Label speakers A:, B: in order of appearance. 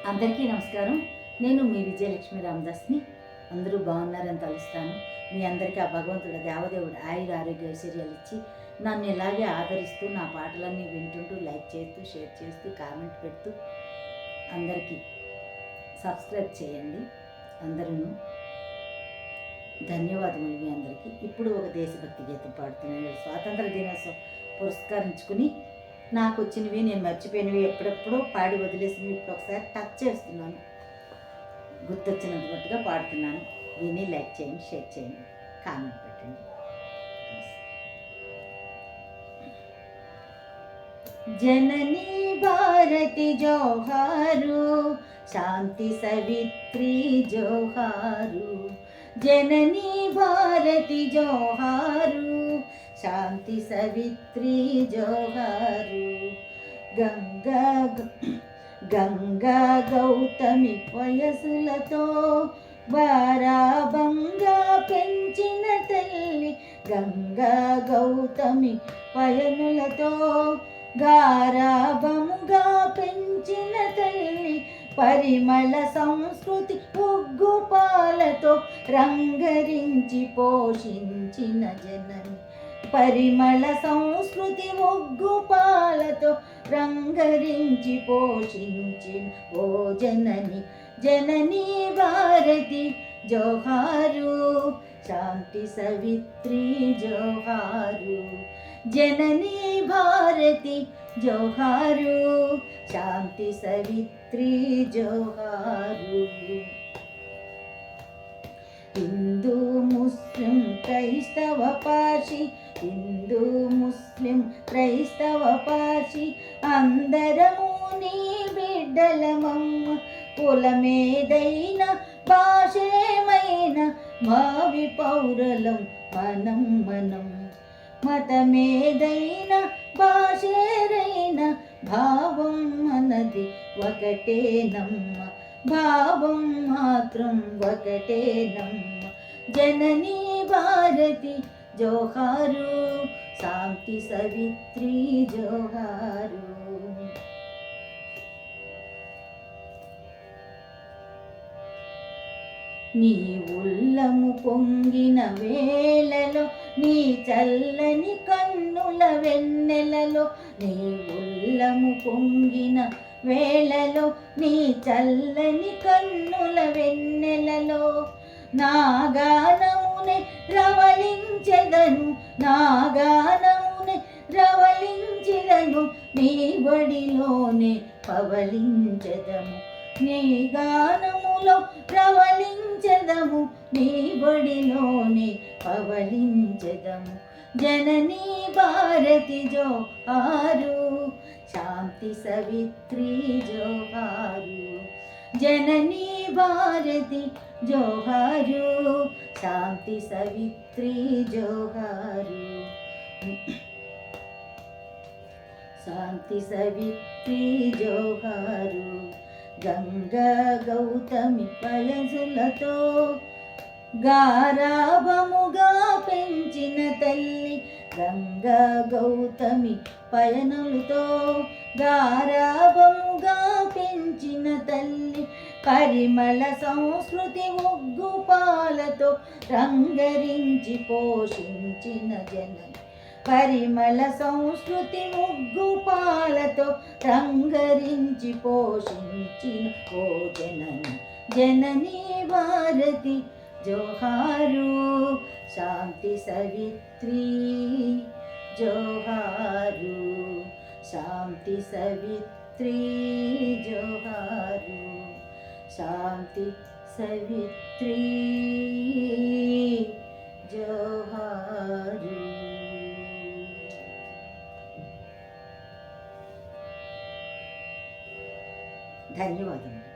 A: అందరికీ నమస్కారం. నేను మీ విజయలక్ష్మి రామదాస్ని. అందరూ బాగున్నారని తలుస్తాను. మీ అందరికీ ఆ భగవంతుడు దేవదేవుడు ఆయుర ఆరోగ్య ఐశ్వర్యాలు ఇచ్చి నన్ను ఇలాగే ఆదరిస్తూ నా పాటలన్నీ వింటుంటూ లైక్ చేస్తూ షేర్ చేస్తూ కామెంట్ పెడుతూ అందరికీ సబ్స్క్రైబ్ చేయండి. అందరూ ధన్యవాదములు మీ అందరికీ. ఇప్పుడు ఒక దేశభక్తి గీతం పాడుతున్నాను. స్వాతంత్ర దినోత్సవం పురస్కరించుకుని నాకు వచ్చినవి, నేను మర్చిపోయినవి, ఎప్పుడెప్పుడో పాడి వదిలేసినవి ఇప్పుడు ఒకసారి టచ్ చేస్తున్నాను. గుర్తొచ్చినంత మట్టుగా పాడుతున్నాను. విని లైక్ చేయండి, షేర్ చేయండి, కామెంట్ పెట్టండి. జననీ భారతి జోహారు, శాంతి సవిత్రి జోహారు. జననీ భారతి జోహారు, శాంతి సవిత్రి జోహారు. గంగా గౌతమి వయసులతో బారాబంగా పెంచిన తల్లి. గంగా గౌతమి పయనులతో గారాబముగా పెంచిన తల్లి. పరిమళ సంస్కృతి ఉగ్గు పాలతో రంగరించి పోషించిన జనని. పరిమళ సంస్కృతి ముగ్గు పాలతో రంగరించి పోషించిన ఓ జనని. జననీ భారతి జోహారు, శాంతి సవిత్రి జోహారు. జననీ భారతి జోహారు, శాంతి సవిత్రి జోహారు. హిందూ ముస్లిం క్రైస్తవ పార్షి, హిందూ ముస్లిం క్రైస్తవ పార్షి, అందరము నీ బిడ్డలమమ్మ. కులమేదైనా భాషేమైన భావి పౌరులం మనం మనం. మతమేదైనా భాషేరైన భావం మనది ఒకటేనమ్మ. భావం మాత్రం ఒకటేనమ్మ. జననీ భారతి జోహారు, శాంతి సవిత్రి జోహారు. నీ ఉల్లము పొంగిన వేళలో, నీ చల్లని కన్నుల వెన్నెలలో. నీ ఉల్లము పొంగిన వేళలో, నీ చల్లని కన్నుల వెన్నెలలో. నాగానమునే రవళించెదను, నాగానమునే రవళించెదను. నీ బడిలోనే పవళించెదము, నీ గానములో ప్రవళించెదము. నీ బడిలోనే పవళించెదము. జననీ భారతి జోహారు, శాంతి సవిత్రి జోహారు. జననీ భారతి జోహారు, శాంతి సవిత్రి జోహారు. శాంతి సవిత్రి జోహారు. గంగా గౌతమి పయసులతో గారాబముగా పెంచిన తల్లి. గంగా గౌతమి పయనులతో గారాబముగా పెంచిన తల్లి. పరిమళ సంస్కృతి ముగ్గు పాలతో రంగరించి పోషించిన జనని. పరిమళ సంస్కృతి ముగ్గు పాలతో రంగరించి పోషించిన ఓ జనని. జననీ భారతి జోహారు, శాంతి సవిత్రి జోహారు. శాంతి సవిత్రి జోహారు, శాంతి సవిత్రి జోహారు. ధన్యవాదములు.